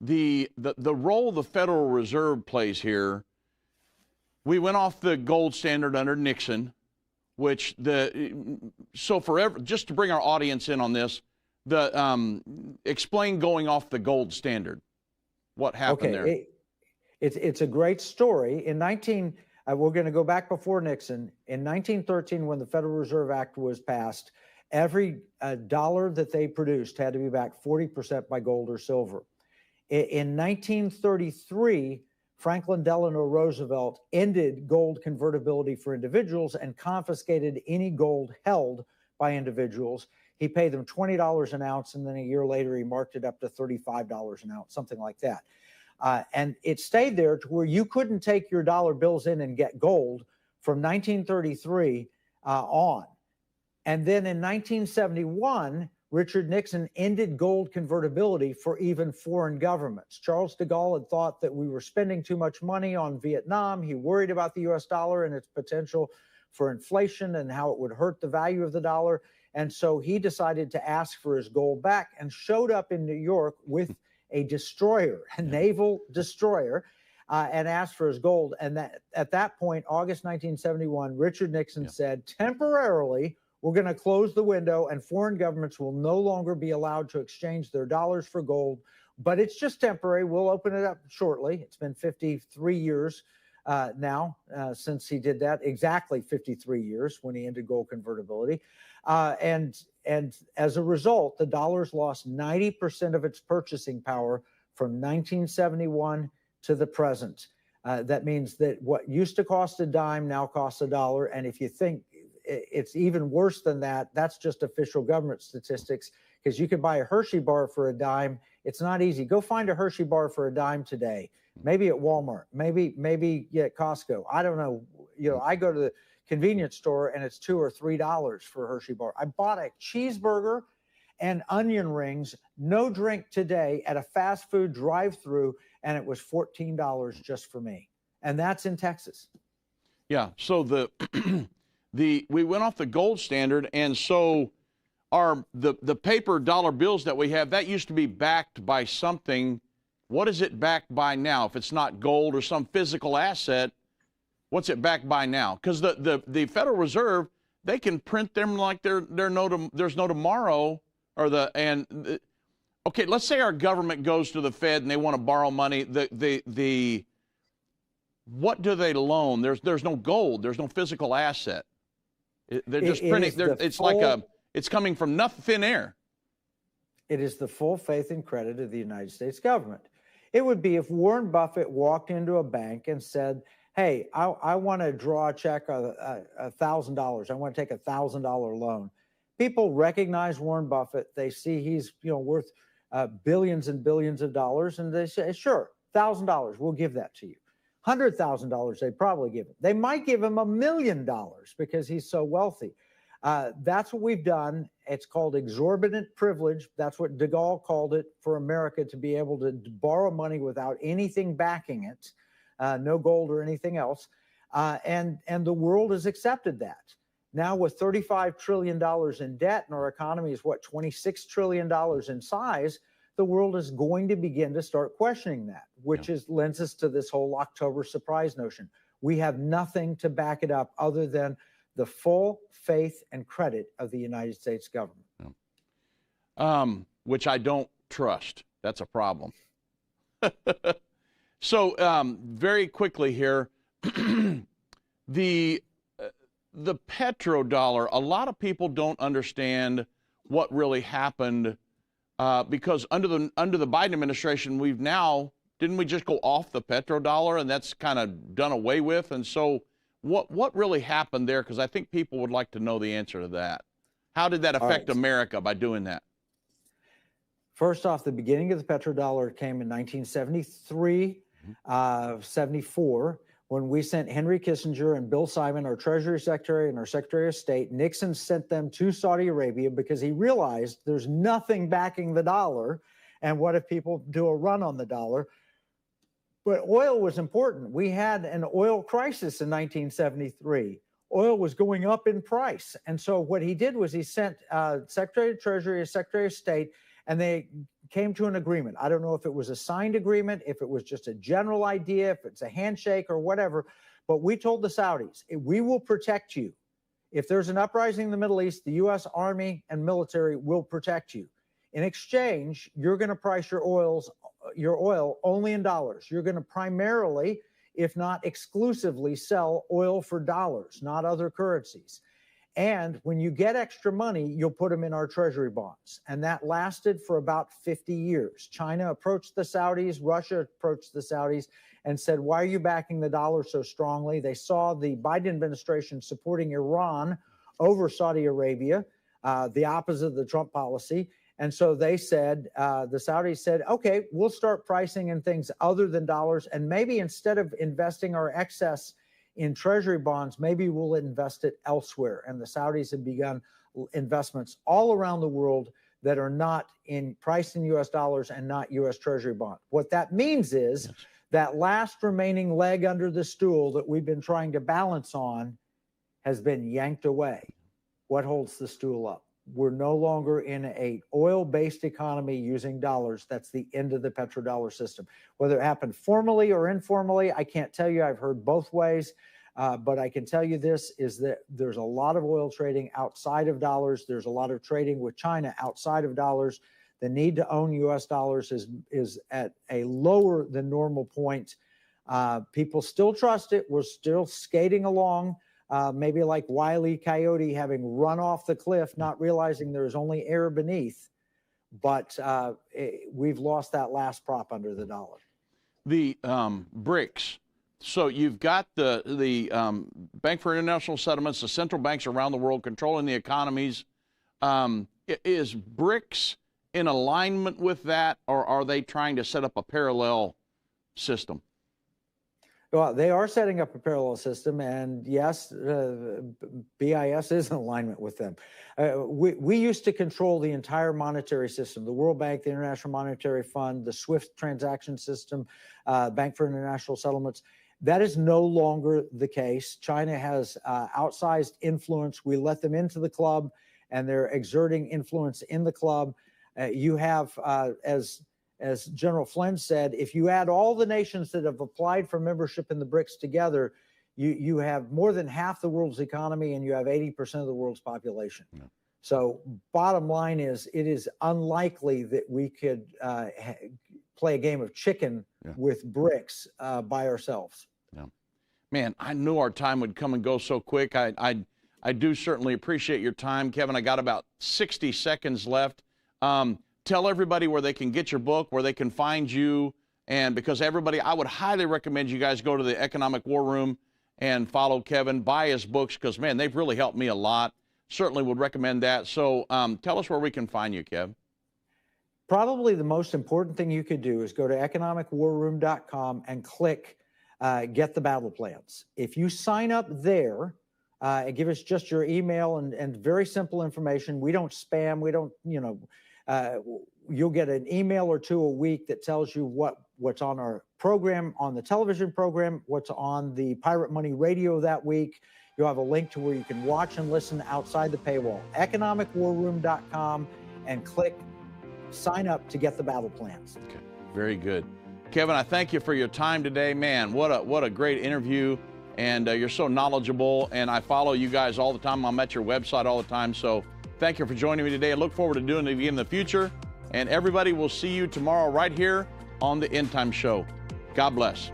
the role the Federal Reserve plays here, we went off the gold standard under Nixon, which just to bring our audience in on this, explain going off the gold standard. What happened there? It's a great story. We're going to go back before Nixon. In 1913, when the Federal Reserve Act was passed, every dollar that they produced had to be backed 40% by gold or silver. In 1933, Franklin Delano Roosevelt ended gold convertibility for individuals and confiscated any gold held by individuals. He paid them $20 an ounce, and then a year later he marked it up to $35 an ounce, something like that. And it stayed there to where you couldn't take your dollar bills in and get gold from 1933 on. And then in 1971, Richard Nixon ended gold convertibility for even foreign governments. Charles de Gaulle had thought that we were spending too much money on Vietnam. He worried about the US dollar and its potential for inflation and how it would hurt the value of the dollar. And so he decided to ask for his gold back and showed up in New York with a destroyer, a naval destroyer. and asked for his gold. And that at that point, August 1971, Richard Nixon said, temporarily, we're going to close the window and foreign governments will no longer be allowed to exchange their dollars for gold. But it's just temporary. We'll open it up shortly. It's been 53 years now since he did that, exactly 53 years when he ended gold convertibility. And as a result, the dollar's lost 90% of its purchasing power from 1971 to the present. That means that what used to cost a dime now costs $1. And if you think it's even worse than that, that's just official government statistics, because you can buy a Hershey bar for a dime. It's not easy. Go find a Hershey bar for a dime today. Maybe at Walmart, maybe at Costco. I don't know. You know, I go to the convenience store and it's $2 or $3 for a Hershey bar. I bought a cheeseburger and onion rings, no drink today, at a fast food drive-through, and it was $14 just for me. And that's in Texas. Yeah. So we went off the gold standard, and so the paper dollar bills that we have, that used to be backed by something. What is it backed by now? If it's not gold or some physical asset, what's it backed by now? Because the Federal Reserve, they can print them like there's no tomorrow. Okay, let's say our government goes to the Fed and they want to borrow money. What do they loan? There's no gold. There's no physical asset. They're just printing. It's coming from thin air. It is the full faith and credit of the United States government. It would be if Warren Buffett walked into a bank and said, hey, I want to draw a check of $1,000. I want to take a $1,000 loan. People recognize Warren Buffett. They see he's worth billions and billions of dollars, and they say, sure, $1,000, we'll give that to you. $100,000, they'd probably give him. They might give him $1 million because he's so wealthy. That's what we've done. It's called exorbitant privilege. That's what de Gaulle called it, for America to be able to borrow money without anything backing it, no gold or anything else. And the world has accepted that. Now with $35 trillion in debt, and our economy is, $26 trillion in size, the world is going to begin to start questioning that, which lends us to this whole October surprise notion. We have nothing to back it up other than the full faith and credit of the United States government. Which I don't trust. That's a problem. So very quickly here, the petrodollar, a lot of people don't understand what really happened because under the Biden administration, didn't we just go off the petrodollar, and that's kind of done away with? And so what really happened there? Because I think people would like to know the answer to that. How did that affect America by doing that? First off, the beginning of the petrodollar came in 1973, 74, when we sent Henry Kissinger and Bill Simon, our Treasury Secretary and our Secretary of State. Nixon sent them to Saudi Arabia because he realized there's nothing backing the dollar. And what if people do a run on the dollar? But oil was important. We had an oil crisis in 1973. Oil was going up in price. And so what he did was he sent Secretary of Treasury, Secretary of State, and they came to an agreement. I don't know if it was a signed agreement, if it was just a general idea, if it's a handshake or whatever, but we told the Saudis, we will protect you. If there's an uprising in the Middle East, the U.S. Army and military will protect you. In exchange, you're going to price your oil only in dollars. You're going to primarily, if not exclusively, sell oil for dollars, not other currencies. And when you get extra money, you'll put them in our treasury bonds. And that lasted for about 50 years. China approached the Saudis, Russia approached the Saudis and said, why are you backing the dollar so strongly? They saw the Biden administration supporting Iran over Saudi Arabia, the opposite of the Trump policy. And so they said, the Saudis said, okay, we'll start pricing in things other than dollars. And maybe instead of investing our excess in treasury bonds, maybe we'll invest it elsewhere. And the Saudis have begun investments all around the world that are not priced in U.S. dollars and not U.S. treasury bonds. What that means is that last remaining leg under the stool that we've been trying to balance on has been yanked away. What holds the stool up? we're no longer in a oil-based economy using dollars. That's the end of the petrodollar system. Whether it happened formally or informally, I can't tell you. I've heard both ways. But I can tell you this, is that there's a lot of oil trading outside of dollars. There's a lot of trading with China outside of dollars. The need to own U.S. dollars is at a lower than normal point. People still trust it. We're still skating along. Maybe like Wile E. Coyote having run off the cliff, not realizing there's only air beneath. But we've lost that last prop under the dollar. The BRICS. So you've got the Bank for International Settlements, the central banks around the world controlling the economies. Is BRICS in alignment with that, or are they trying to set up a parallel system? Well, they are setting up a parallel system, and yes, BIS is in alignment with them. We used to control the entire monetary system, the World Bank, the International Monetary Fund, the SWIFT transaction system, Bank for International Settlements. That is no longer the case. China has outsized influence. We let them into the club, and they're exerting influence in the club. You have, as General Flynn said, if you add all the nations that have applied for membership in the BRICS together, you have more than half the world's economy, and you have 80% of the world's population. Yeah. So bottom line is, it is unlikely that we could play a game of chicken with BRICS by ourselves. Yeah. Man, I knew our time would come and go so quick. I do certainly appreciate your time, Kevin. I got about 60 seconds left. Tell everybody where they can get your book, where they can find you, and because everybody, I would highly recommend you guys go to the Economic War Room and follow Kevin, buy his books, because, man, they've really helped me a lot. Certainly would recommend that. So tell us where we can find you, Kev. Probably the most important thing you could do is go to economicwarroom.com and click Get the Battle Plans. If you sign up there and give us just your email and very simple information, we don't spam, we don't, you'll get an email or two a week that tells you what's on our program, on the television program, what's on the Pirate Money Radio that week. You'll have a link to where you can watch and listen outside the paywall. economicwarroom.com and click sign up to get the battle plans. Okay, very good. Kevin, I thank you for your time today. Man, what a great interview, and you're so knowledgeable, and I follow you guys all the time. I'm at your website all the time, so thank you for joining me today. I look forward to doing it again in the future, and everybody will see you tomorrow right here on the Endtime Show. God bless.